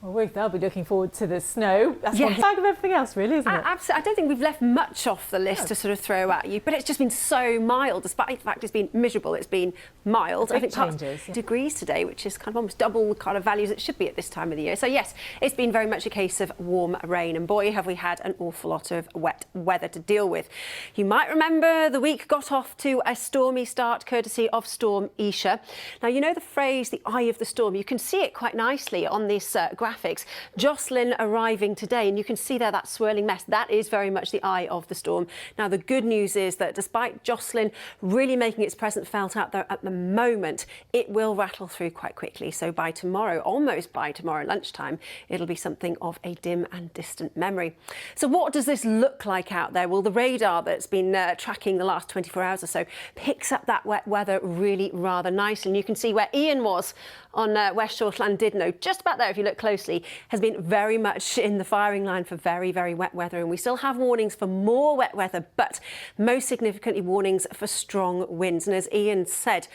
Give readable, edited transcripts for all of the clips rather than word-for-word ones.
Well, Ruth, they'll be looking forward to the snow. That's one bag of everything else, really, isn't it? Absolutely. I don't think we've left much off the list to sort of throw at you, but it's just been so mild. Despite the fact it's been miserable, it's been mild. I think changes, degrees today, which is kind of almost double the kind of values it should be at this time of the year. So yes, it's been very much a case of warm rain, and boy, have we had an awful lot of wet weather to deal with. You might remember the week got off to a stormy start, courtesy of Storm Isha. Now, you know the phrase, the eye of the storm. You can see it quite nicely on this graphics. Jocelyn arriving today, and you can see there that swirling mess. That is very much the eye of the storm. Now, the good news is that despite Jocelyn really making its presence felt out there at the moment, it will rattle through quite quickly. So by tomorrow, almost by tomorrow lunchtime, it'll be something of a dim and distant memory. So what does this look like out there? Well, the radar that's been tracking the last 24 hours or so picks up that wet weather really rather nicely. And you can see where Ian was on West Shortland Didno, just about there if you look closely, has been very much in the firing line for very, very wet weather. And we still have warnings for more wet weather, but most significantly warnings for strong winds. And as Ian said,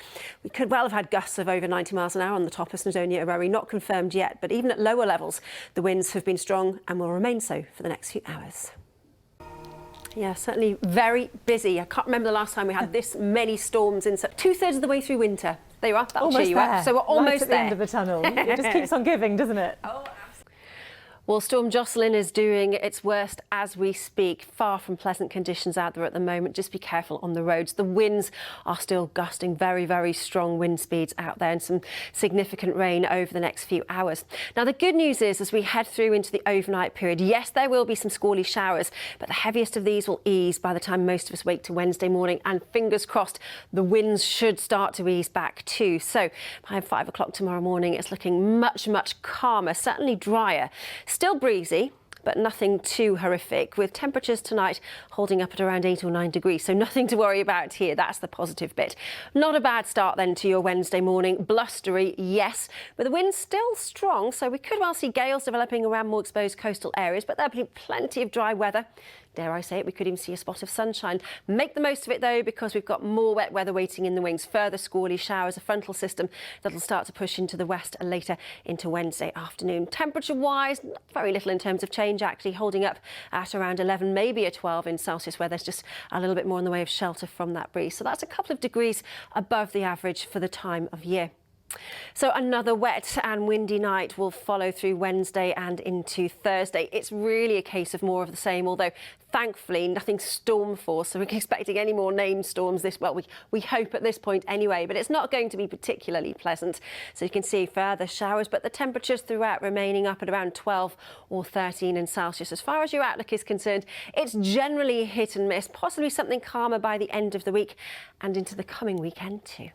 we could well have had gusts of over 90 miles an hour on the top of Snowdonia Eryri, not confirmed yet, but even at lower levels, the winds have been strong and will remain so for the next few hours. Yeah, certainly very busy. I can't remember the last time we had this many storms in 2/3 of the way through winter. There you are, that'll cheer you up. So we're almost at the end of the tunnel. It just keeps on giving, doesn't it? Oh, well, Storm Jocelyn is doing its worst as we speak. Far from pleasant conditions out there at the moment. Just be careful on the roads. The winds are still gusting, very, very strong wind speeds out there, and some significant rain over the next few hours. Now, the good news is, as we head through into the overnight period, yes, there will be some squally showers, but the heaviest of these will ease by the time most of us wake to Wednesday morning, and fingers crossed, the winds should start to ease back too. So by 5 o'clock tomorrow morning, it's looking much, much calmer, certainly drier. Still breezy, but nothing too horrific, with temperatures tonight holding up at around 8 or 9 degrees. So nothing to worry about here. That's the positive bit. Not a bad start then to your Wednesday morning. Blustery, yes, with the wind still strong. So we could well see gales developing around more exposed coastal areas, but there'll be plenty of dry weather. Dare I say it, we could even see a spot of sunshine. Make the most of it, though, because we've got more wet weather waiting in the wings. Further squally showers, a frontal system that'll start to push into the west later into Wednesday afternoon. Temperature-wise, not very little in terms of change, actually, holding up at around 11, maybe a 12 in Celsius, where there's just a little bit more in the way of shelter from that breeze. So that's a couple of degrees above the average for the time of year. So another wet and windy night will follow through Wednesday and into Thursday. It's really a case of more of the same, although thankfully nothing storm force, so we're expecting any more named storms we hope at this point anyway, but it's not going to be particularly pleasant. So you can see further showers, but the temperatures throughout remaining up at around 12 or 13 in Celsius. As far as your outlook is concerned, it's generally hit and miss, possibly something calmer by the end of the week and into the coming weekend too.